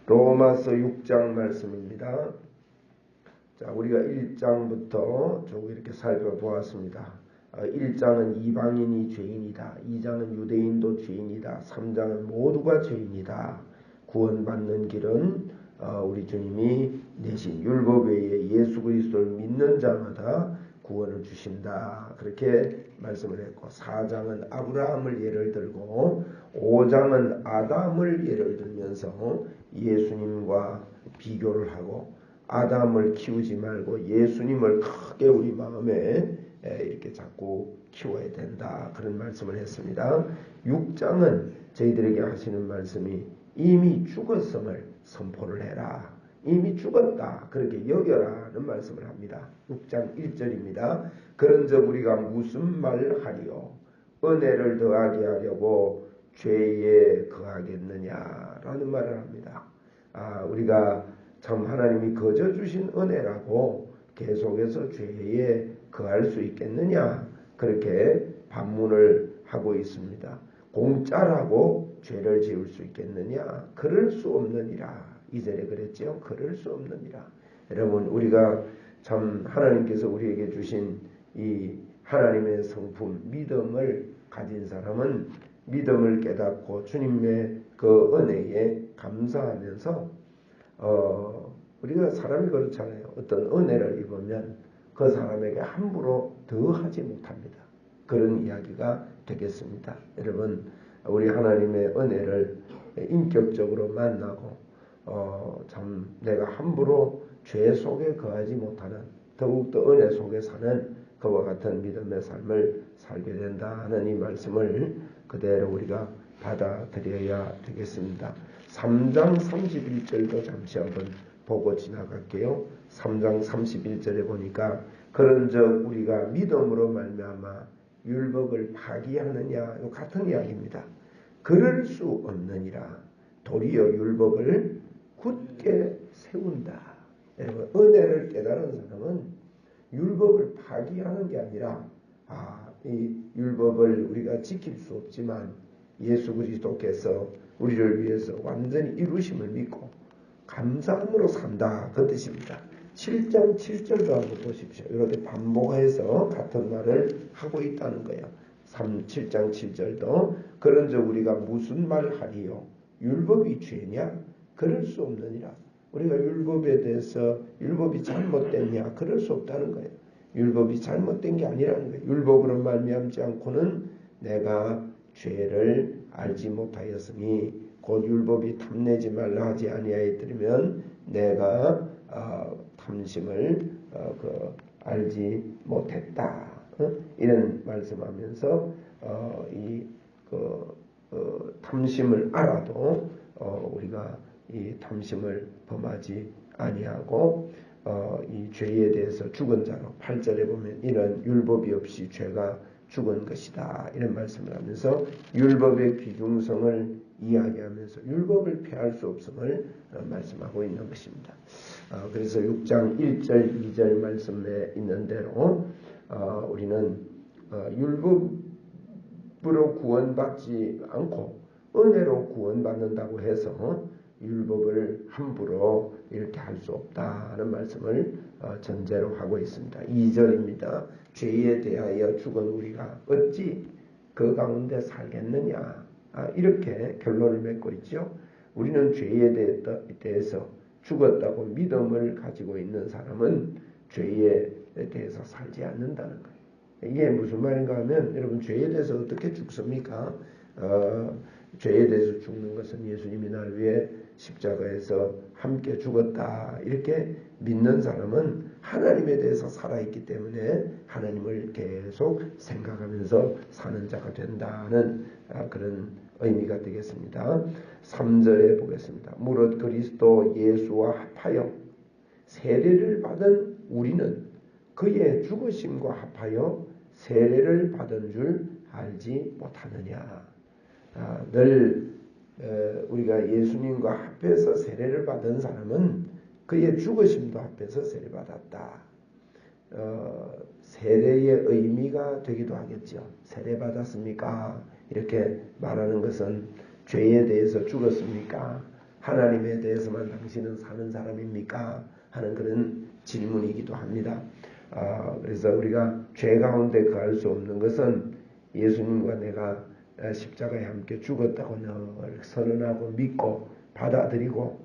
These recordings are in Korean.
로마서 6장 말씀입니다. 자, 우리가 1장부터 조금 이렇게 살펴보았습니다. 1장은 이방인이 죄인이다. 2장은 유대인도 죄인이다. 3장은 모두가 죄인이다. 구원받는 길은 우리 주님이 내신 율법 외에 예수 그리스도를 믿는 자마다 구원을 주신다. 그렇게 말씀을 했고, 4장은 아브라함을 예를 들고 5장은 아담을 예를 들면서 예수님과 비교를 하고, 아담을 키우지 말고 예수님을 크게 우리 마음에 이렇게 자꾸 키워야 된다. 그런 말씀을 했습니다. 6장은 저희들에게 하시는 말씀이 이미 죽었음을 선포를 해라. 이미 죽었다. 그렇게 여겨라는 말씀을 합니다. 6장 1절입니다. 그런즉 우리가 무슨 말을 하리요? 은혜를 더하게 하려고 죄에 거하겠느냐라는 말을 합니다. 우리가 참 하나님이 거저 주신 은혜라고 계속해서 죄에 거할 수 있겠느냐, 그렇게 반문을 하고 있습니다. 공짜라고 죄를 지을 수 있겠느냐? 그럴 수 없느니라. 2절에 그랬죠. 그럴 수 없느니라. 여러분, 우리가 참 하나님께서 우리에게 주신 이 하나님의 성품 믿음을 가진 사람은 믿음을 깨닫고 주님의 그 은혜에 감사하면서 우리가 사람이 그렇잖아요. 어떤 은혜를 입으면 그 사람에게 함부로 더하지 못합니다. 그런 이야기가 되겠습니다. 여러분, 우리 하나님의 은혜를 인격적으로 만나고 참 내가 함부로 죄 속에 거하지 못하는, 더욱더 은혜 속에 사는 그와 같은 믿음의 삶을 살게 된다 하는 이 말씀을 그대로 우리가 받아들여야 되겠습니다. 3장 31절도 잠시 한번 보고 지나갈게요. 3장 31절에 보니까 그런즉 우리가 믿음으로 말미암아 율법을 파기하느냐, 이 같은 이야기입니다. 그럴 수 없느니라. 도리어 율법을 굳게 세운다. 여러분, 은혜를 깨달은 사람은 율법을 파기하는 게 아니라 이 율법을 우리가 지킬 수 없지만 예수 그리스도께서 우리를 위해서 완전히 이루심을 믿고 감사함으로 산다, 그 뜻입니다. 7장 7절도 한번 보십시오. 이렇게 반복해서 같은 말을 하고 있다는 거예요. 7장 7절도 그런즉 우리가 무슨 말을 하리요? 율법이 죄냐? 그럴 수 없느니라. 우리가 율법에 대해서 율법이 잘못됐냐? 그럴 수 없다는 거예요. 율법이 잘못된 게 아니라는 거예요. 율법으로 말미암지 않고는 내가 죄를 알지 못하였으니 곧 율법이 탐내지 말라 하지 아니하였더면 내가 탐심을 알지 못했다. 이런 말씀하면서 탐심을 알아도 우리가 이 탐심을 범하지 아니하고 이 죄에 대해서 죽은 자로 8절에 보면 이런 율법이 없이 죄가 죽은 것이다, 이런 말씀을 하면서 율법의 귀중성을 이야기하면서 율법을 피할 수 없음을 말씀하고 있는 것입니다. 그래서 6장 1절 2절 말씀에 있는 대로 우리는 율법으로 구원받지 않고 은혜로 구원받는다고 해서 율법을 함부로 이렇게 할 수 없다는 말씀을 전제로 하고 있습니다. 2절입니다. 죄에 대하여 죽은 우리가 어찌 그 가운데 살겠느냐, 이렇게 결론을 맺고 있죠. 우리는 죄에 대해서 죽었다고 믿음을 가지고 있는 사람은 죄에 대해서 살지 않는다는 거예요. 이게 무슨 말인가 하면, 여러분, 죄에 대해서 어떻게 죽습니까? 죄에 대해서 죽는 것은 예수님이 나를 위해 십자가에서 함께 죽었다, 이렇게 믿는 사람은 하나님에 대해서 살아있기 때문에 하나님을 계속 생각하면서 사는 자가 된다는 그런 의미가 되겠습니다. 3절에 보겠습니다. 무릇 그리스도 예수와 합하여 세례를 받은 우리는 그의 죽으심과 합하여 세례를 받은 줄 알지 못하느냐. 늘 우리가 예수님과 합해서 세례를 받은 사람은 그의 죽으심도 합해서 세례받았다. 세례의 의미가 되기도 하겠죠. 세례받았습니까? 이렇게 말하는 것은 죄에 대해서 죽었습니까? 하나님에 대해서만 당신은 사는 사람입니까? 하는 그런 질문이기도 합니다. 그래서 우리가 죄 가운데 거할 수 없는 것은 예수님과 내가 십자가에 함께 죽었다고 늘 선언하고 믿고 받아들이고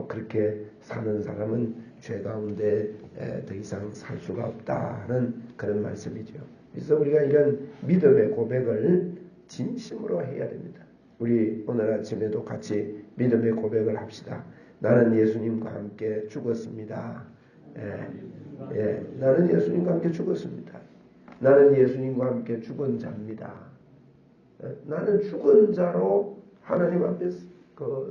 그렇게 사는 사람은 죄 가운데 더 이상 살 수가 없다는 그런 말씀이죠. 그래서 우리가 이런 믿음의 고백을 진심으로 해야 됩니다. 우리 오늘 아침에도 같이 믿음의 고백을 합시다. 나는 예수님과 함께 죽었습니다. 나는 예수님과 함께 죽었습니다. 나는 예수님과 함께 죽은 자입니다. 나는 죽은 자로 하나님 앞에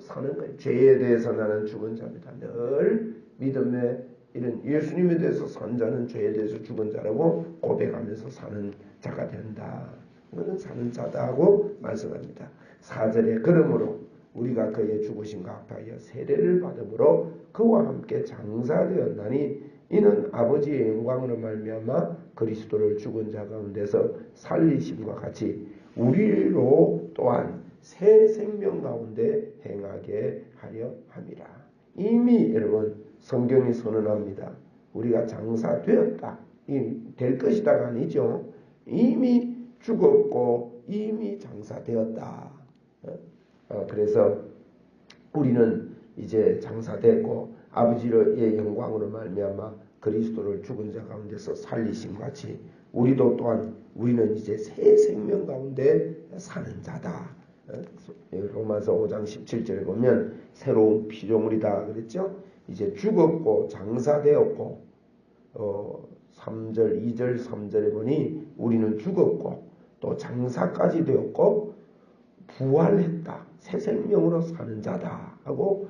사는 거예요. 죄에 대해서 나는 죽은 자입니다. 늘 믿음의 이런 예수님에 대해서 산 자는 죄에 대해서 죽은 자라고 고백하면서 사는 자가 된다. 그는 사는 자다 하고 말씀합니다. 4절에 그러므로 우리가 그의 죽으심과 합하여 세례를 받음으로 그와 함께 장사되었나니 이는 아버지의 영광으로 말미암아 그리스도를 죽은 자 가운데서 살리심과 같이 우리로 또한 새 생명 가운데 행하게 하려 함이라. 이미 여러분 성경이 선언합니다. 우리가 장사되었다. 될 것이다가 아니죠. 이미 죽었고 이미 장사되었다. 그래서 우리는 이제 장사되고 아버지의 영광으로 말미암아 그리스도를 죽은 자 가운데서 살리심 같이 우리도 또한 우리는 이제 새 생명 가운데 사는 자다. 로마서 5장 17절에 보면 새로운 피조물이다 그랬죠. 이제 죽었고 장사되었고 3절 2절 3절에 보니 우리는 죽었고 또 장사까지 되었고 부활했다. 새 생명으로 사는 자다 하고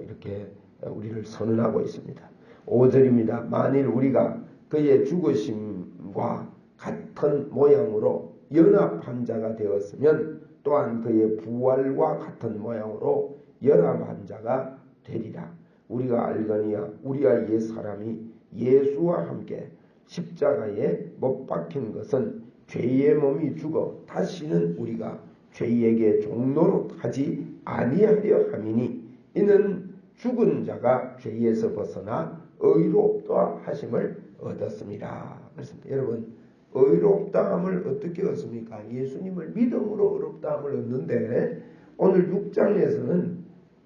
이렇게 우리를 선언하고 있습니다. 5절입니다. 만일 우리가 그의 죽으심과 같은 모양으로 연합한 자가 되었으면 또한 그의 부활과 같은 모양으로 연합한 자가 되리라. 우리가 알거니와 우리와 옛 사람이 예수와 함께 십자가에 못 박힌 것은 죄의 몸이 죽어 다시는 우리가 죄에게 종노릇하지 아니하려 함이니 이는 죽은 자가 죄에서 벗어나 의롭다 하심을 얻었습니다. 그렇습니다. 여러분 의롭다함을 어떻게 얻습니까? 예수님을 믿음으로 의롭다함을 얻는데 오늘 6장에서는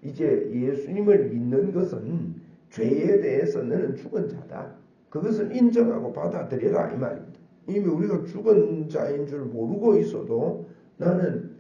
이제 예수님을 믿는 것은 죄에 대해서 너는 죽은 자다. 그것을 인정하고 받아들여라 이 말입니다. 이미 우리가 죽은 자인 줄 모르고 있어도 나는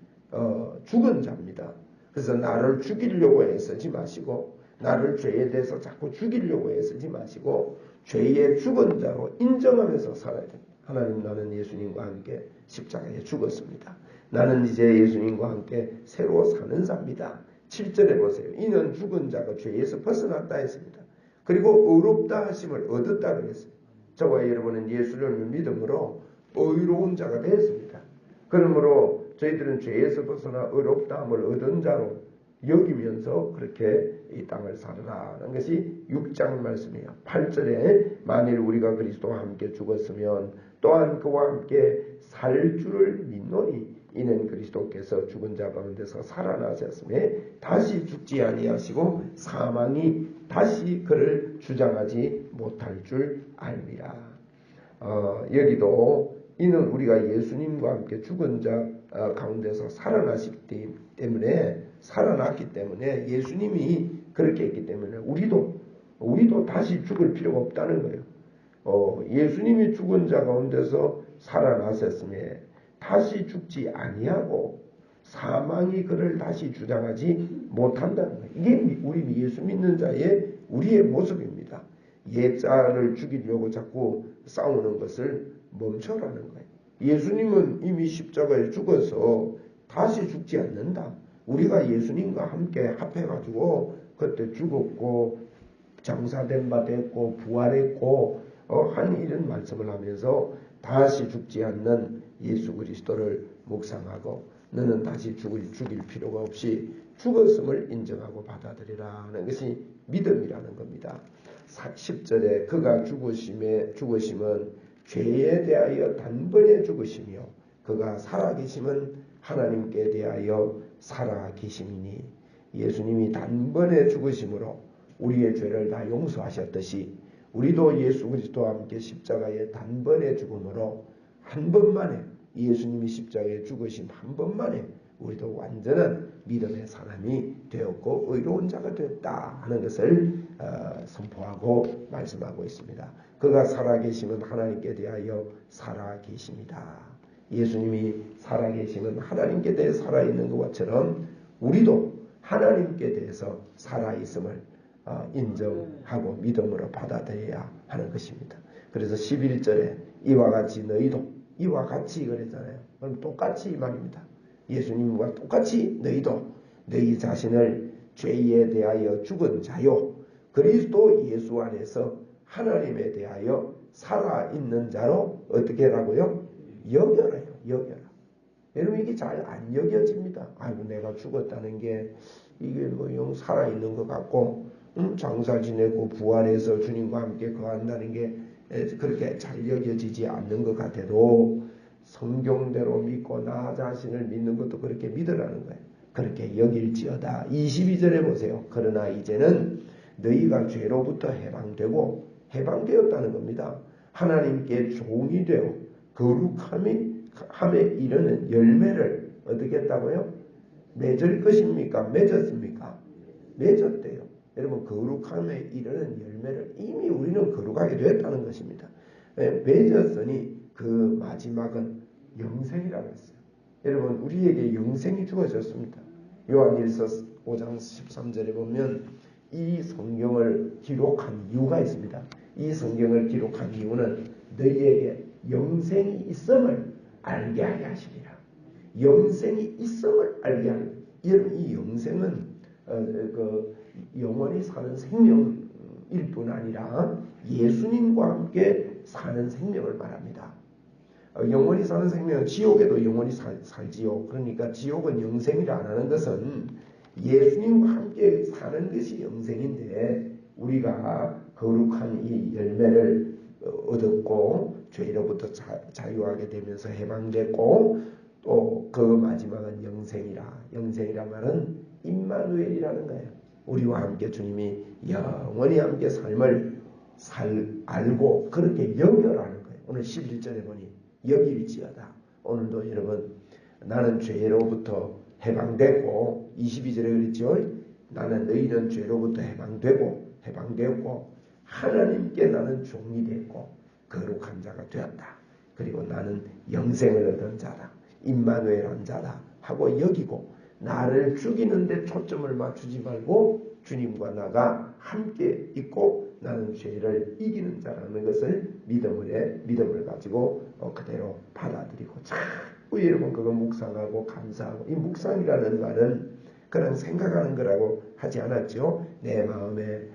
죽은 자입니다. 그래서 나를 죽이려고 애쓰지 마시고 나를 죄에 대해서 자꾸 죽이려고 애쓰지 마시고 죄의 죽은 자로 인정하면서 살아야 됩니다. 하나님 나는 예수님과 함께 십자가에 죽었습니다. 나는 이제 예수님과 함께 새로 사는 자입니다. 7절에 보세요. 이는 죽은 자가 죄에서 벗어났다 했습니다. 그리고 의롭다 하심을 얻었다 그랬어요. 저와 여러분은 예수를 믿음으로 의로운 자가 되었습니다. 그러므로 저희들은 죄에서 벗어나 의롭다함을 얻은 자로 여기면서 그렇게 이 땅을 살아라는 것이 6장 말씀이에요. 8절에 만일 우리가 그리스도와 함께 죽었으면 또한 그와 함께 살 줄을 믿노니 이는 그리스도께서 죽은 자 가운데서 살아나셨음에 다시 죽지 아니하시고 사망이 다시 그를 주장하지 못할 줄 알미라. 여기도 이는 우리가 예수님과 함께 죽은 자 가운데서 살아났기 때문에 예수님이 그렇게 했기 때문에 우리도 다시 죽을 필요가 없다는 거예요. 예수님이 죽은 자 가운데서 살아나셨음에 다시 죽지 아니하고 사망이 그를 다시 주장하지 못한다는 거예요. 이게 우리 예수 믿는 자의 우리의 모습입니다. 옛자를 죽이려고 자꾸 싸우는 것을 멈춰라는 거예요. 예수님은 이미 십자가에 죽어서 다시 죽지 않는다. 우리가 예수님과 함께 합해가지고 그때 죽었고 장사된 바 됐고 부활했고 한 이런 말씀을 하면서 다시 죽지 않는 예수 그리스도를 묵상하고 너는 다시 죽일 필요가 없이 죽었음을 인정하고 받아들이라는 것이 믿음이라는 겁니다. 10절에 그가 죽으심은 죄에 대하여 단번에 죽으시며 그가 살아계심은 하나님께 대하여 살아계심이니 예수님이 단번에 죽으심으로 우리의 죄를 다 용서하셨듯이 우리도 예수 그리스도와 함께 십자가에 단번에 죽음으로 한 번만에 예수님이 십자가에 죽으심 한 번만에 우리도 완전한 믿음의 사람이 되었고 의로운 자가 되었다 하는 것을 선포하고 말씀하고 있습니다. 그가 살아계시면 하나님께 대하여 살아계십니다. 예수님이 살아계시면 하나님께 대해 살아있는 것처럼 우리도 하나님께 대해서 살아있음을 인정하고 믿음으로 받아들여야 하는 것입니다. 그래서 11절에 이와 같이 너희도 이와 같이 그랬잖아요. 그럼 똑같이 이 말입니다. 예수님과 똑같이 너희도 너희 자신을 죄에 대하여 죽은 자요 그리스도 예수 안에서 하나님에 대하여 살아있는 자로 어떻게 하라고요? 여겨라요. 여겨라. 여러분 이게 잘 안 여겨집니다. 아이고 내가 죽었다는 게 이게 뭐 영 살아있는 것 같고 장사 지내고 부활해서 주님과 함께 거한다는 게 그렇게 잘 여겨지지 않는 것 같아도 성경대로 믿고 나 자신을 믿는 것도 그렇게 믿으라는 거예요. 그렇게 여길지어다. 22절에 보세요. 그러나 이제는 너희가 죄로부터 해방되었다는 겁니다. 하나님께 종이 되어 거룩함에 이르는 열매를 어떻게 했다고요? 맺을 것입니까? 맺었습니까? 맺었대요. 여러분 거룩함에 이르는 열매를 이미 우리는 거룩하게 되었다는 것입니다. 맺었으니 그 마지막은 영생이라고 했어요. 여러분 우리에게 영생이 주어졌습니다. 요한일서 5장 13절에 보면 이 성경을 기록한 이유가 있습니다. 이 성경을 기록한 이유는 너희에게 영생이 있음을 알게 하게 하시리라. 영생이 있음을 알게 하는. 여러분 이 영생은 영원히 사는 생명일 뿐 아니라 예수님과 함께 사는 생명을 말합니다. 영원히 사는 생명은 지옥에도 영원히 살지요. 그러니까 지옥은 영생이라 안 하는 것은 예수님과 함께 사는 것이 영생인데 우리가 거룩한 이 열매를 얻었고 죄로부터 자유하게 되면서 해방됐고 또 그 마지막은 영생이라 말은 임마누엘이라는 거예요. 우리와 함께 주님이 영원히 함께 삶을 알고 그렇게 여겨라는 거예요. 오늘 11절에 보니 여길지어다. 오늘도 여러분 나는 죄로부터 해방되고 22절에 그랬죠. 나는 너희는 죄로부터 해방되었고 하나님께 나는 종이 됐고 거룩한 자가 되었다. 그리고 나는 영생을 얻은 자다. 임마누엘한 자다 하고 여기고 나를 죽이는데 초점을 맞추지 말고 주님과 나가 함께 있고 나는 죄를 이기는 자라는 것을 믿음을 가지고 그대로 받아들이고 자꾸 여러분 그거 묵상하고 감사하고 이 묵상이라는 말은 그냥 생각하는 거라고 하지 않았죠. 내 마음에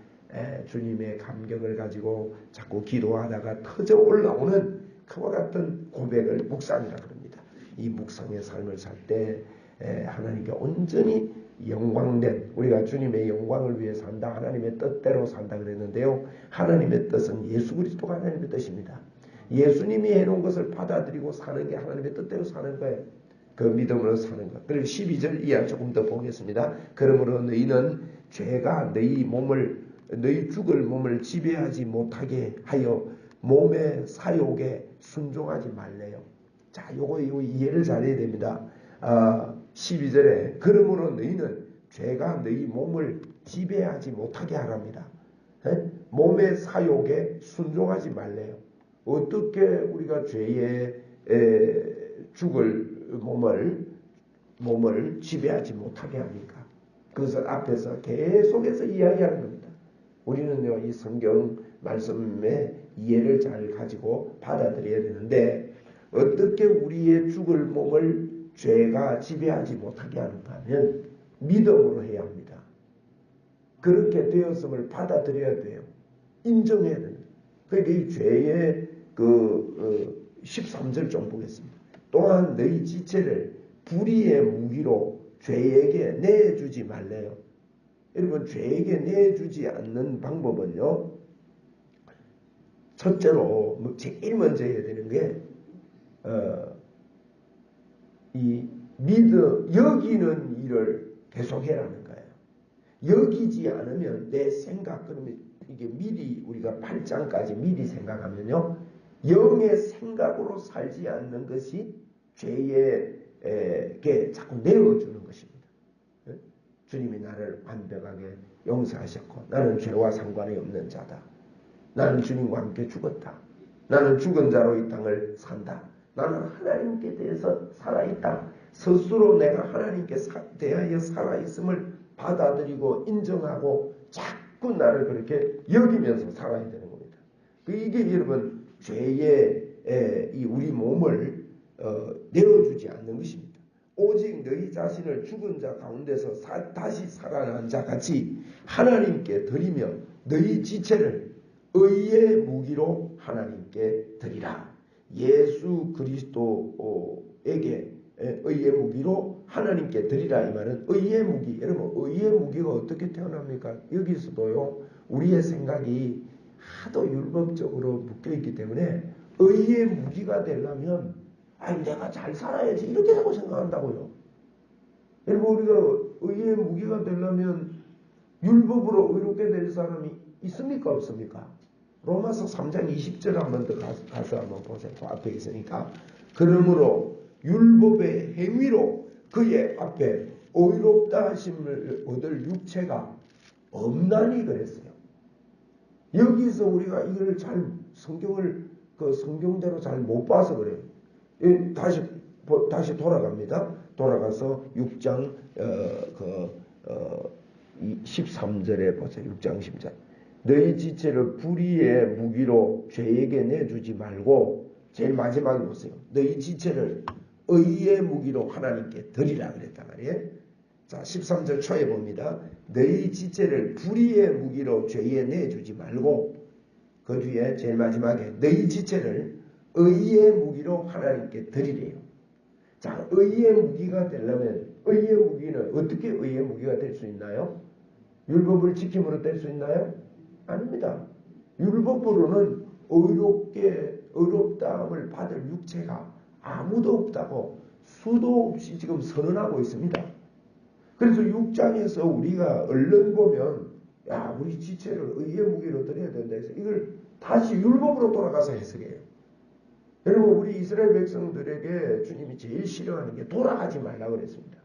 주님의 감격을 가지고 자꾸 기도하다가 터져 올라오는 그와 같은 고백을 묵상이라 그럽니다. 이 묵상의 삶을 살 때 하나님께 온전히 영광된 우리가 주님의 영광을 위해 산다. 하나님의 뜻대로 산다 그랬는데요. 하나님의 뜻은 예수 그리스도가 하나님의 뜻입니다. 예수님이 해놓은 것을 받아들이고 사는 게 하나님의 뜻대로 사는 거예요. 그 믿음으로 사는 것. 그리고 12절 이하 조금 더 보겠습니다. 그러므로 너희는 죄가 너희 죽을 몸을 지배하지 못하게 하여 몸의 사욕에 순종하지 말래요. 자, 요거 이해를 잘해야 됩니다. 12절에 그러므로 너희는 죄가 너희 몸을 지배하지 못하게 하랍니다. 몸의 사욕에 순종하지 말래요. 어떻게 우리가 죄에 죽을 몸을 지배하지 못하게 합니까? 그것을 앞에서 계속해서 이야기하는 겁니다. 우리는요, 이 성경 말씀의 이해를 잘 가지고 받아들여야 되는데 어떻게 우리의 죽을 몸을 죄가 지배하지 못하게 하는가 하면 믿음으로 해야 합니다. 그렇게 되었음을 받아들여야 돼요. 인정해야 됩니다. 그러니까 이 죄의 13절 좀 보겠습니다. 또한 너희 지체를 불의의 무기로 죄에게 내주지 말래요. 여러분 죄에게 내주지 않는 방법은요. 첫째로 제일 먼저 해야 되는 게 이 여기는 일을 계속해라는 거예요. 여기지 않으면 내 생각, 그러면 이게 미리 우리가 8장까지 미리 생각하면요. 영의 생각으로 살지 않는 것이 죄에게 자꾸 내어주는 것입니다. 주님이 나를 완벽하게 용서하셨고 나는 죄와 상관이 없는 자다. 나는 주님과 함께 죽었다. 나는 죽은 자로 이 땅을 산다. 나는 하나님께 대해서 살아있다. 스스로 내가 하나님께 대하여 살아있음을 받아들이고 인정하고 자꾸 나를 그렇게 여기면서 살아야 되는 겁니다. 이게 여러분 죄의 이 우리 몸을 내어주지 않는 것입니다. 오직 너희 자신을 죽은 자 가운데서 다시 살아난 자 같이 하나님께 드리며 너희 지체를 의의 무기로 하나님께 드리라. 예수 그리스도에게 의의 무기로 하나님께 드리라. 이 말은 의의 무기. 여러분 의의 무기가 어떻게 태어납니까? 여기서도요. 우리의 생각이 하도 율법적으로 묶여있기 때문에 의의 무기가 되려면 아니 내가 잘 살아야지 이렇게 하고 생각한다고요. 여러분 우리가 의의 무기가 되려면 율법으로 의롭게 될 사람이 있습니까? 없습니까? 로마서 3장 20절 한번 더 가서 한번 보세요. 그 앞에 있으니까. 그러므로 율법의 행위로 그의 앞에 의롭다 하심을 얻을 육체가 없나니 그랬어요. 여기서 우리가 이걸 잘 성경을 그 성경대로 잘 못 봐서 그래요. 다시 돌아갑니다. 돌아가서 6장 13절에 보세요. 6장 10절. 너희 지체를 불의의 무기로 죄에게 내주지 말고 제일 마지막에 보세요. 너희 지체를 의의 무기로 하나님께 드리라 그랬단 말이에요. 자 13절 초에 봅니다. 너희 지체를 불의의 무기로 죄에 내주지 말고 그 뒤에 제일 마지막에 너희 지체를 의의 무기로 하나님께 드리래요. 자 의의 무기가 되려면 의의 무기는 어떻게 의의 무기가 될 수 있나요? 율법을 지킴으로 될 수 있나요? 아닙니다. 율법으로는 의롭다함을 받을 육체가 아무도 없다고 수도 없이 지금 선언하고 있습니다. 그래서 6장에서 우리가 얼른 보면 야 우리 지체를 의의 무기로 드려야 된다 해서 이걸 다시 율법으로 돌아가서 해석해요. 여러분 우리 이스라엘 백성들에게 주님이 제일 싫어하는 게 돌아가지 말라고 그랬습니다.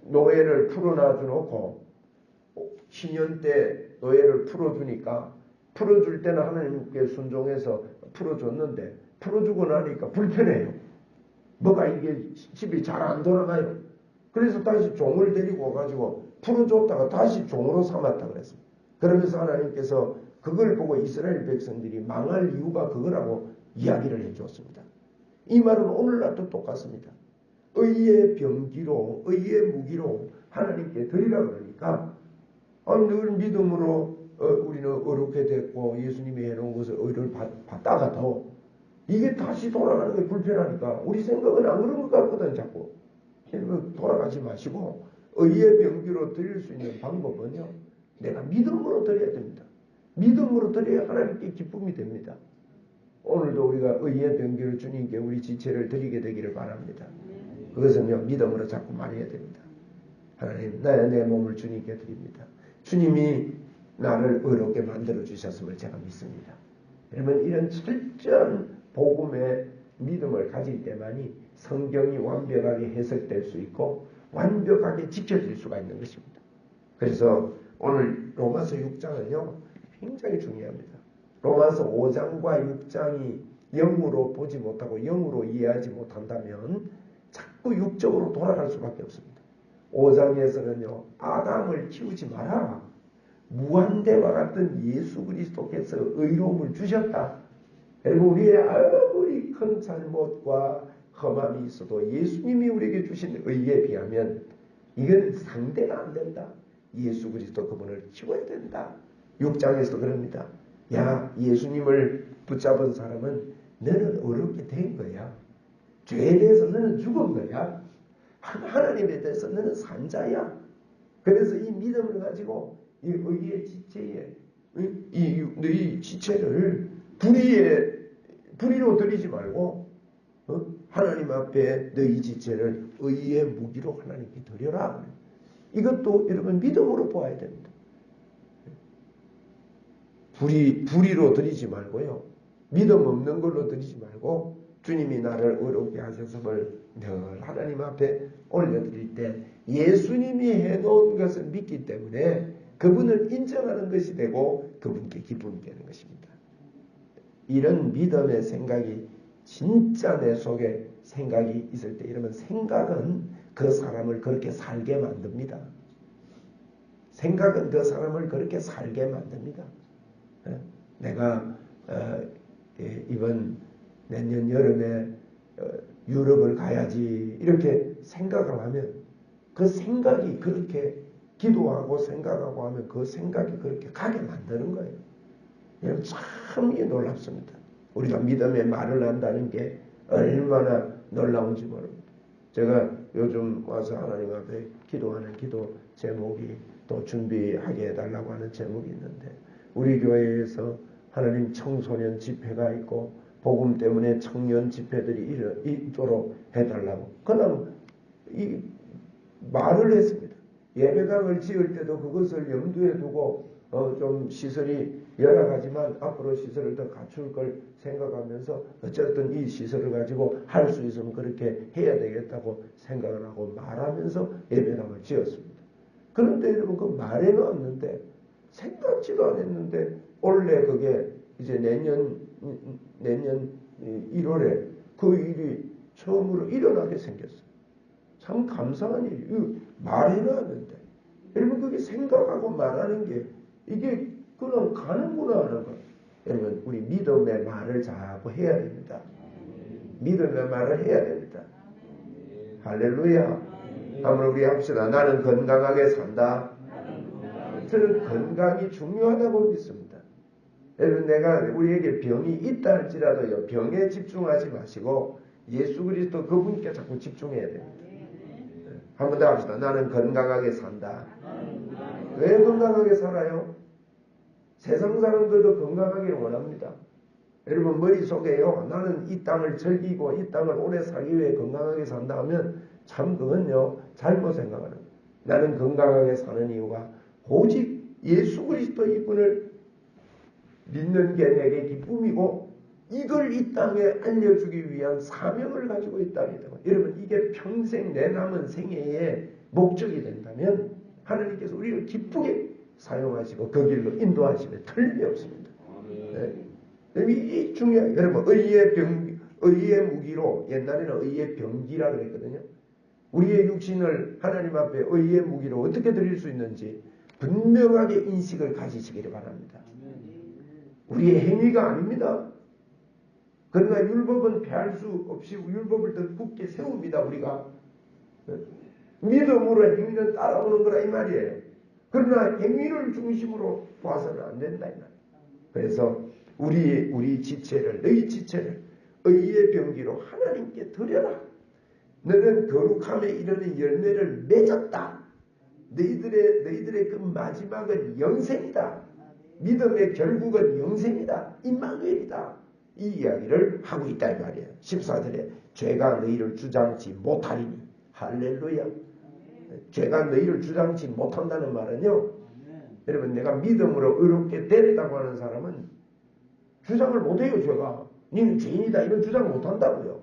노예를 풀어놔 주놓고 신년 때 노예를 풀어주니까 풀어줄 때는 하나님께 순종해서 풀어줬는데 풀어주고 나니까 불편해요. 뭐가 이게 집이 잘 안 돌아가요. 그래서 다시 종을 데리고 와가지고 풀어줬다가 다시 종으로 삼았다 그랬습니다. 그러면서 하나님께서 그걸 보고 이스라엘 백성들이 망할 이유가 그거라고 이야기를 해줬습니다. 이 말은 오늘날도 똑같습니다. 의의 병기로 의의 무기로 하나님께 드리라 그러니까 늘 믿음으로 우리는 의롭게 됐고 예수님이 해놓은 것을 의를 받다가도 이게 다시 돌아가는 게 불편하니까 우리 생각은 안 그런 것 같거든 자꾸. 돌아가지 마시고 의의 병기로 드릴 수 있는 방법은요. 내가 믿음으로 드려야 됩니다. 믿음으로 드려야 하나님께 기쁨이 됩니다. 오늘도 우리가 의의 병기를 주님께 우리 지체를 드리게 되기를 바랍니다. 그것은요 믿음으로 자꾸 말해야 됩니다. 하나님 내 몸을 주님께 드립니다. 주님이 나를 의롭게 만들어 주셨음을 제가 믿습니다. 여러분 이런 철저한 복음의 믿음을 가질 때만이 성경이 완벽하게 해석될 수 있고 완벽하게 지켜질 수가 있는 것입니다. 그래서 오늘 로마서 6장은요 굉장히 중요합니다. 로마서 5장과 6장이 영으로 보지 못하고 영으로 이해하지 못한다면 자꾸 육적으로 돌아갈 수밖에 없습니다. 5장에서는요 아담을 키우지 마라. 무한대와 같은 예수 그리스도께서 의로움을 주셨다. 그리고 우리의 아무리 큰 잘못과 험함이 있어도 예수님이 우리에게 주신 의에 비하면 이건 상대가 안 된다. 예수 그리스도 그분을 키워야 된다. 6장에서도 그럽니다. 야 예수님을 붙잡은 사람은 너는 어렵게 된 거야. 죄에 대해서 너는 죽은 거야. 하나님에 대해서 너는 산 자야. 그래서 이 믿음을 가지고 이 의의 지체에 너희 지체를 불의로 드리지 말고 하나님 앞에 너희 지체를 의의 무기로 하나님께 드려라. 이것도 여러분 믿음으로 보아야 됩니다. 불의로 드리지 말고요. 믿음 없는 걸로 드리지 말고 주님이 나를 의롭게 하셨음을 늘 하나님 앞에 올려드릴 때 예수님이 해놓은 것을 믿기 때문에 그분을 인정하는 것이 되고 그분께 기쁨이 되는 것입니다. 이런 믿음의 생각이 진짜 내 속에 생각이 있을 때 이러면 생각은 그 사람을 그렇게 살게 만듭니다. 생각은 그 사람을 그렇게 살게 만듭니다. 내가 이번 내년 여름에 유럽을 가야지 이렇게 생각을 하면 그 생각이 그렇게 기도하고 생각하고 하면 그 생각이 그렇게 가게 만드는 거예요. 여러분 참 놀랍습니다. 우리가 믿음의 말을 한다는 게 얼마나 놀라운지 모릅니다. 제가 요즘 와서 하나님 앞에 기도하는 기도 제목이 또 준비하게 해달라고 하는 제목이 있는데 우리 교회에서 하나님 청소년 집회가 있고 복음 때문에 청년 집회들이 있도록 해달라고 그냥 이 말을 했습니다. 예배당을 지을 때도 그것을 염두에 두고 좀 시설이 여러 가지만 앞으로 시설을 더 갖출 걸 생각하면서 어쨌든 이 시설을 가지고 할 수 있으면 그렇게 해야 되겠다고 생각을 하고 말하면서 예배당을 지었습니다. 그런데 여러분 그 말에 넣었는데 생각지도 않았는데 원래 그게 이제 내년 1월에 그 일이 처음으로 일어나게 생겼어요. 참 감사한 일이에요. 말에 넣었는데 여러분 그게 생각하고 말하는 게 이게 그냥 가는구나 하는 거. 여러분 우리 믿음의 말을 자꾸 해야 됩니다. 믿음의 말을 해야 됩니다. 할렐루야. 한번 우리 합시다. 나는 건강하게 산다. 저는 건강이 중요하다고 믿습니다. 여러분 내가 우리에게 병이 있다 할지라도요. 병에 집중하지 마시고 예수 그리스도 그분께 자꾸 집중해야 됩니다. 한번 더 합시다. 나는 건강하게 산다. 왜 건강하게 살아요? 세상 사람들도 건강하기를 원합니다. 여러분 머릿속에요. 나는 이 땅을 즐기고 이 땅을 오래 살기 위해 건강하게 산다 하면 참 그건요. 잘못 생각하는 거예요. 나는 건강하게 사는 이유가 오직 예수 그리스도 이분을 믿는 게 내게 기쁨이고 이걸 이 땅에 알려주기 위한 사명을 가지고 있다니. 여러분 이게 평생 내 남은 생애의 목적이 된다면 하나님께서 우리를 기쁘게 사용하시고 그 길로 인도하시면 틀림이 없습니다. 네. 이 중요해요. 여러분 의의 무기로 옛날에는 의의 병기라 그랬거든요. 우리의 육신을 하나님 앞에 의의 무기로 어떻게 드릴 수 있는지 분명하게 인식을 가지시기를 바랍니다. 우리의 행위가 아닙니다. 그러나 율법은 폐할 수 없이 율법을 더 굳게 세웁니다. 우리가 믿음으로 행위는 따라오는 거라 이 말이에요. 그러나 행위를 중심으로 봐서는 안 된다 이 말이에요. 그래서 우리 지체를 너희 지체를 의의 병기로 하나님께 드려라. 너는 거룩함에 이르는 열매를 맺었다. 너희들의 그 마지막은 영생이다. 믿음의 결국은 영생이다. 임마누엘이다. 이 이야기를 하고 있다 이 말이에요. 14절에 죄가 너희를 주장치 못하리니. 할렐루야. 죄가 너희를 주장치 못한다는 말은요. 여러분 내가 믿음으로 의롭게 됐다고 하는 사람은 주장을 못해요. 죄가. 너는 죄인이다 이런 주장 못한다고요.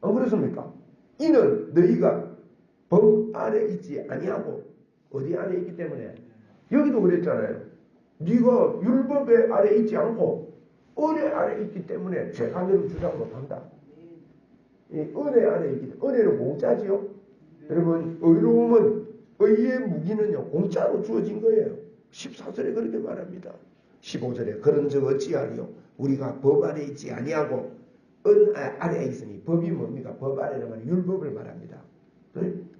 안 그렇습니까? 이는 너희가 법 아래 있지 아니하고 어디 아래 있기 때문에 여기도 그랬잖아요. 네가 율법의 아래 있지 않고 은혜 아래 있기 때문에 죄가 너를 주장 못한다. 은혜 아래 있기 때문에 은혜는 공짜지요. 여러분 의로움은 의의 무기는요 공짜로 주어진 거예요. 14절에 그렇게 말합니다. 15절에 그런즉 어찌하리요 우리가 법 아래 있지 아니하고 은 아래에 있으니 법이 뭡니까? 법 아래는 말이 율법을 말합니다.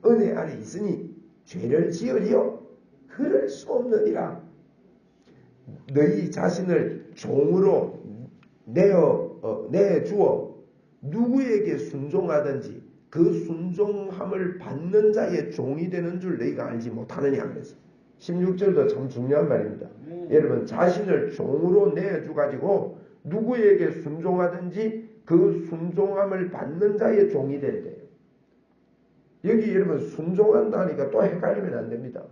은혜 아래 있으니 죄를 지으리요 그럴 수 없느니라. 너희 자신을 종으로 내주어 누구에게 순종하든지 그 순종함을 받는 자의 종이 되는 줄 너희가 알지 못하느냐 그랬어요. 16절도 참 중요한 말입니다. 여러분 자신을 종으로 내주가지고 누구에게 순종하든지 그 순종함을 받는 자의 종이 된대요. 여기 여러분 순종한다니까 또 헷갈리면 안 됩니다.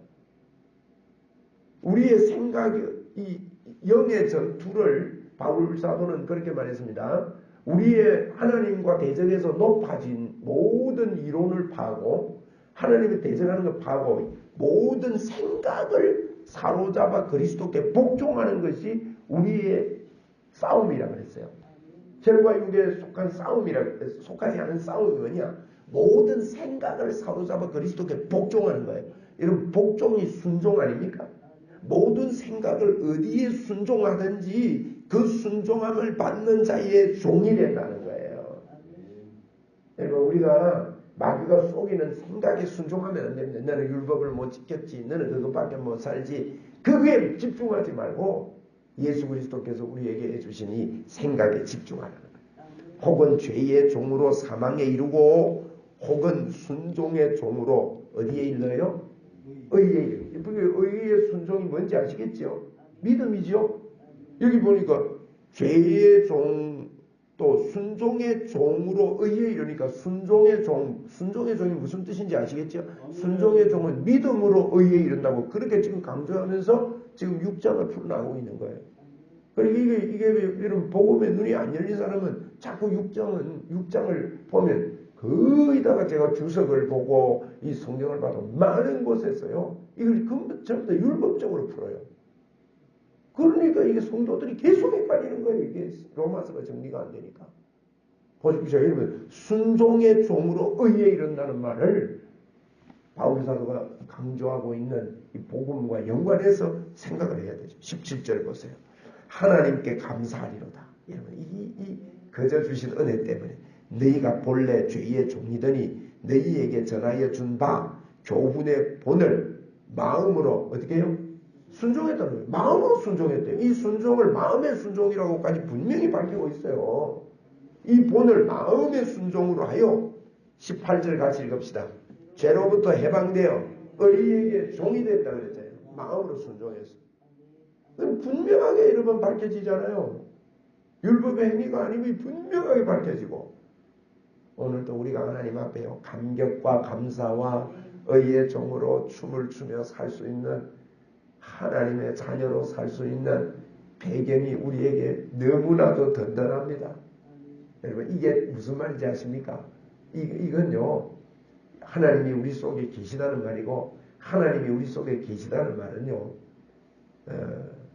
우리의 생각이 이 영의 전투를 바울 사도는 그렇게 말했습니다. 우리의 하나님과 대적에서 높아진 모든 이론을 파고 하나님을 대적하는 걸 파고 모든 생각을 사로잡아 그리스도께 복종하는 것이 우리의 싸움이라고 그랬어요. 혈과 육에 속한 속하지 않은 싸움이 뭐냐? 모든 생각을 사로잡아 그리스도께 복종하는 거예요. 이런 복종이 순종 아닙니까? 모든 생각을 어디에 순종하든지 그 순종함을 받는 자의 종이 된다는 거예요. 여러분 우리가 마귀가 속이는 생각에 순종하면 안 됩니다. 너는 율법을 못 지켰지. 너는 그것밖에 못 살지. 그거에 집중하지 말고 예수 그리스도께서 우리에게 해주신 이 생각에 집중하라는 거예요. 혹은 죄의 종으로 사망에 이르고 혹은 순종의 종으로 어디에 일러요? 의에 이르고. 의의 순종이 뭔지 아시겠죠? 믿음이죠? 여기 보니까 죄의 종 또 순종의 종으로 의에 이르니까 순종의 종이 무슨 뜻인지 아시겠죠? 순종의 종은 믿음으로 의에 이른다고 그렇게 지금 강조하면서 지금 6장을 풀어나가고 있는 거예요. 그리고 이게 이런 복음에 눈이 안 열린 사람은 자꾸 6장을 보면 거기다가 제가 주석을 보고 이 성경을 봐도 많은 곳에서요. 이걸 전부 다 율법적으로 풀어요. 그러니까 이게 성도들이 계속 헷갈리는 거예요. 이게 로마서가 정리가 안 되니까. 보십시오. 여러분 순종의 종으로 의에 이른다는 말을 바울 사도가 강조하고 있는 이 복음과 연관해서 생각을 해야 되죠. 17절 보세요. 하나님께 감사하리로다. 여러분 이 거저 주신 은혜 때문에 너희가 본래 죄의 종이더니 너희에게 전하여 준 바 교훈의 본을 마음으로 어떻게 해요? 순종했다는 거예요. 마음으로 순종했대요. 이 순종을 마음의 순종이라고까지 분명히 밝히고 있어요. 이 본을 마음의 순종으로 하여 18절 같이 읽읍시다. 죄로부터 해방되어 의에게 종이 됐다 그랬잖아요. 마음으로 순종했어. 분명하게 여러 번 밝혀지잖아요. 율법의 행위가 아니면 분명하게 밝혀지고 오늘도 우리가 하나님 앞에요. 감격과 감사와 의의 종으로 춤을 추며 살 수 있는 하나님의 자녀로 살 수 있는 배경이 우리에게 너무나도 든든합니다. 여러분 이게 무슨 말인지 아십니까? 이건요. 하나님이 우리 속에 계시다는 말이고 하나님이 우리 속에 계시다는 말은요.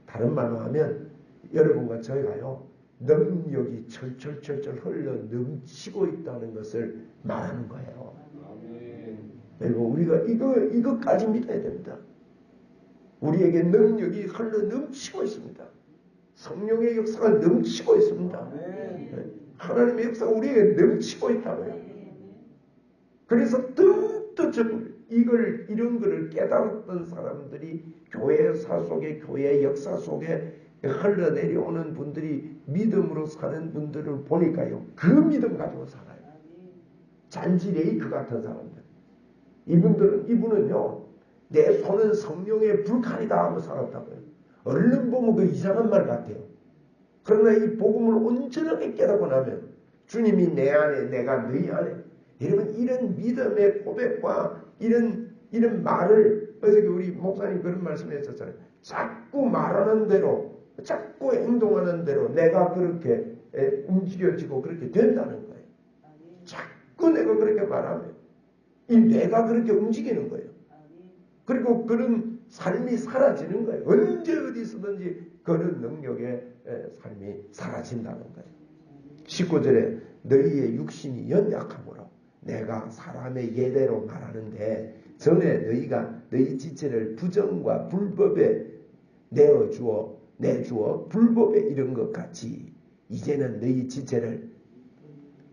다른 말로 하면 여러분과 저희가요. 능력이 철철철철 흘러 넘치고 있다는 것을 말하는 거예요. 여러분 우리가 이것까지 믿어야 됩니다. 우리에게 능력이 흘러 넘치고 있습니다. 성령의 역사가 넘치고 있습니다. 하나님의 역사가 우리에게 넘치고 있다고요. 그래서 뜻적으로 이런 거를 깨달았던 사람들이 교회사 속에 교회 역사 속에 흘러내려오는 분들이 믿음으로 사는 분들을 보니까요. 그 믿음 가지고 살아요. 잔지 레이크 같은 사람들. 이분은요. 내 손은 성령의 불칼이다 하고 살았다고요. 얼른 보면 그 이상한 말 같아요. 그러나 이 복음을 온전하게 깨닫고 나면 주님이 내 안에 내가 너희 안에 여러분 이런 믿음의 고백과 이런 말을 어저께 우리 목사님 그런 말씀했었잖아요. 자꾸 말하는 대로 자꾸 행동하는 대로 내가 그렇게 움직여지고 그렇게 된다는 거예요. 자꾸 내가 그렇게 말하면 이 내가 그렇게 움직이는 거예요. 그리고 그런 삶이 사라지는 거예요. 언제 어디서든지 그런 능력의 삶이 사라진다는 거예요. 19절에 너희의 육신이 연약함으로 내가 사람의 예대로 말하는데 전에 너희가 너희 지체를 부정과 불법에 내주어 불법에 이른 것 같이 이제는 너희 지체를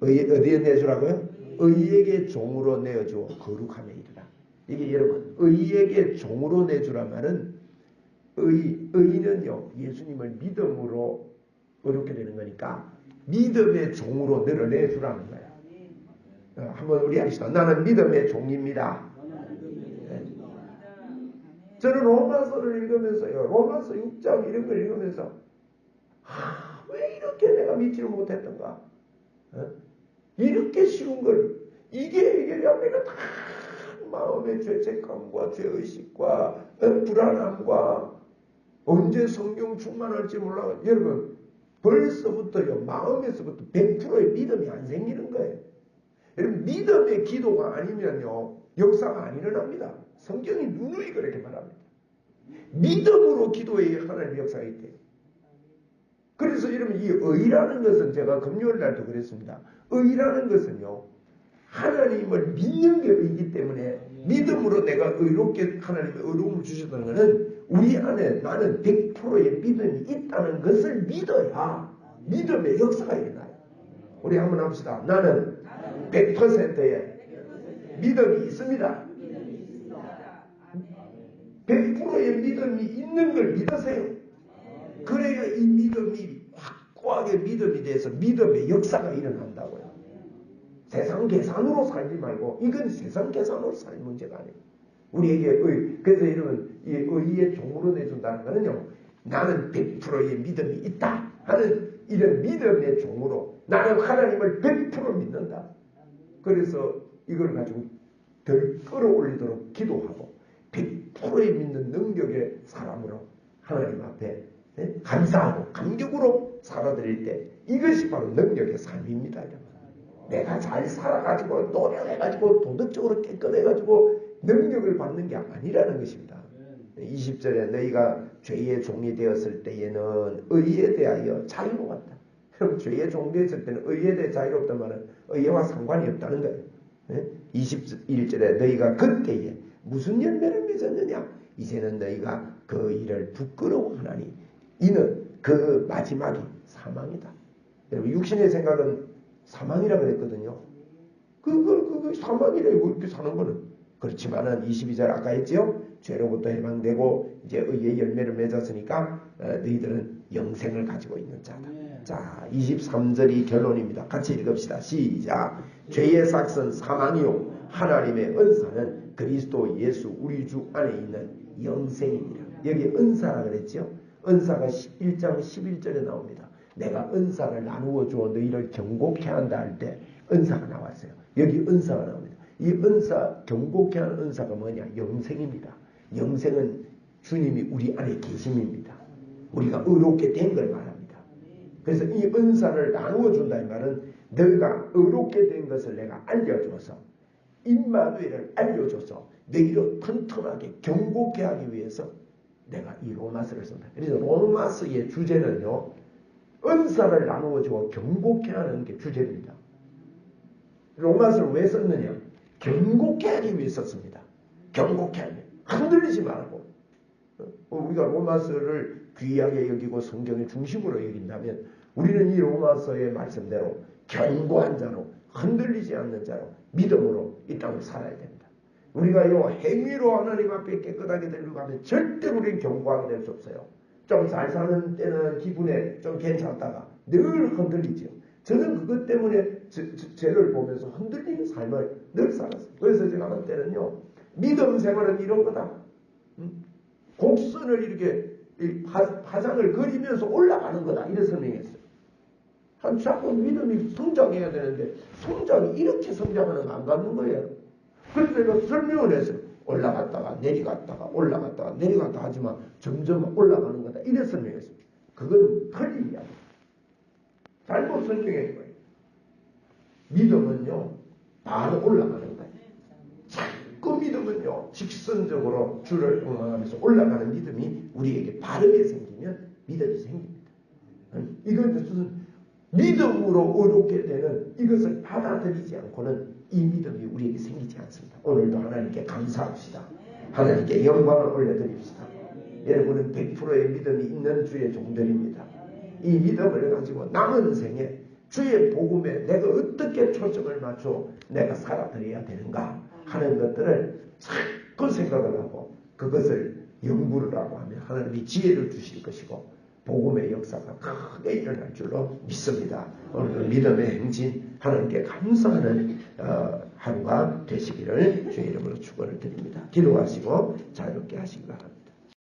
어디에 내주라고요? 의에게 종으로 내어주어 거룩함에 이르라. 이게 여러분 의에게 종으로 내주란 말은 의는요 예수님을 믿음으로 어렵게 되는 거니까 믿음의 종으로 너를 내주라는 거야. 한번 우리 합시다. 나는 믿음의 종입니다. 네. 저는 로마서를 읽으면서요. 로마서 6장 이런 걸 읽으면서 왜 이렇게 내가 믿지를 못했던가? 이렇게 쉬운 걸 이게 해결하면 다 마음의 죄책감과 죄의식과 불안함과 언제 성경 충만할지 몰라. 여러분 벌써부터요 마음에서부터 100%의 믿음이 안 생기는 거예요. 여러분 믿음의 기도가 아니면요 역사가 안 일어납니다. 성경이 누누이 그렇게 말합니다. 믿음으로 기도해야 하나님의 역사가 있대요. 그래서 여러분 이 의라는 것은 제가 금요일 날도 그랬습니다. 의라는 것은요 하나님을 믿는 게 의이기 때문에 믿음으로 내가 의롭게 하나님의 의로움을 주셨다는 것은 우리 안에 나는 100%의 믿음이 있다는 것을 믿어야 믿음의 역사가 일어나요. 우리 한번 합시다. 나는 100%의 믿음이 있습니다. 100%의 믿음이 있는 걸 믿으세요. 그래야 이 믿음이 확고하게 믿음이 돼서 믿음의 역사가 일어난다고요. 세상 계산으로 살지 말고 이건 세상 계산으로 살 문제가 아니에요. 우리에게 의, 그래서 여러분 이 의의 종으로 내준다는 것은요. 나는 100%의 믿음이 있다 하는 이런 믿음의 종으로 나는 하나님을 100% 믿는다. 그래서 이걸 가지고 덜 끌어올리도록 기도하고 100%의 믿는 능력의 사람으로 하나님 앞에 감사하고 감격으로 살아드릴 때 이것이 바로 능력의 삶입니다. 내가 잘 살아가지고 노력해가지고 도덕적으로 깨끗해가지고 능력을 받는 게 아니라는 것입니다. 20절에 너희가 죄의 종이 되었을 때에는 의에 대하여 자유로웠다. 그럼 죄의 종이 되었을 때는 의에 대해 자유롭단 말은 의와 상관이 없다는 거예요. 21절에 너희가 그때에 무슨 열매를 맺었느냐? 이제는 너희가 그 일을 부끄러워하나니 이는 그 마지막이 사망이다. 여러분 육신의 생각은 사망이라 그랬거든요. 그걸 사망이라 이렇게 사는 거는 그렇지만은 22절 아까 했지요. 죄로부터 해방되고 이제 의의 열매를 맺었으니까 너희들은 영생을 가지고 있는 자다. 자 23절이 결론입니다. 같이 읽읍시다. 시작. 죄의 삭은 사망이요 하나님의 은사는 그리스도 예수 우리 주 안에 있는 영생이니라. 여기 은사라 그랬지요. 은사가 1장 11절에 나옵니다. 내가 은사를 나누어 주어 너희를 경고케 한다 할 때 은사가 나왔어요. 여기 은사가 나옵니다. 이 은사, 경고케 하는 은사가 뭐냐? 영생입니다. 영생은 주님이 우리 안에 계심입니다. 우리가 의롭게 된 걸 말합니다. 그래서 이 은사를 나누어 준다 이 말은 너희가 의롭게 된 것을 내가 알려줘서 임마누엘을 알려줘서 너희를 튼튼하게 경고케 하기 위해서 내가 이 로마서를 쓴다. 그래서 로마서의 주제는요. 은사를 나누어 주어 경고케 하는 게 주제입니다. 로마서를 왜 썼느냐? 경고케 하기 위해 썼습니다. 경고케 하기. 흔들리지 말고. 우리가 로마서를 귀하게 여기고 성경의 중심으로 여긴다면 우리는 이 로마서의 말씀대로 견고한 자로 흔들리지 않는 자로 믿음으로 이 땅을 살아야 됩니다. 우리가 이 행위로 하나님 앞에 깨끗하게 되려고 하면 절대로 우리는 견고하게 될 수 없어요. 좀 잘 사는 때는 기분에 좀 괜찮다가 늘 흔들리죠. 저는 그것 때문에 죄를 보면서 흔들리는 삶을 늘 살았어요. 그래서 제가 한 때는요. 믿음 생활은 이런 거다. 곡선을 이렇게 파장을 그리면서 올라가는 거다. 이런 설명했어요. 자꾸 믿음이 성장해야 되는데 성장이 이렇게 성장하는 거 안 갖는 거예요. 그래서 내가 설명을 했어요. 올라갔다가 내려갔다가 올라갔다가 내려갔다가 하지만 점점 올라가는 거다. 이래 설명했어요. 그건 틀린 이야기. 잘못 설명한 거예요. 믿음은요. 바로 올라가는 거예요. 자꾸 믿음은요. 직선적으로 주를 응원하면서 올라가는 믿음이 우리에게 바르게 생기면 믿음이 생깁니다. 이건 무슨 믿음으로 의롭게 되는 이것을 받아들이지 않고는 이 믿음이 우리에게 생기지 않습니다. 오늘도 하나님께 감사합시다. 하나님께 영광을 올려드립시다. 여러분은 100%의 믿음이 있는 주의 종들입니다. 이 믿음을 가지고 남은 생에 주의 복음에 내가 어떻게 초점을 맞춰 내가 살아드려야 되는가 하는 것들을 자꾸 생각을 하고 그것을 연구를 하고 하면 하나님이 지혜를 주실 것이고 복음의 역사가 크게 일어날 줄로 믿습니다. 오늘 믿음의 행진 하나님께 감사하는 하루가 되시기를 주의 이름으로 축원을 드립니다. 기도하시고 자유롭게 하시기 바랍니다.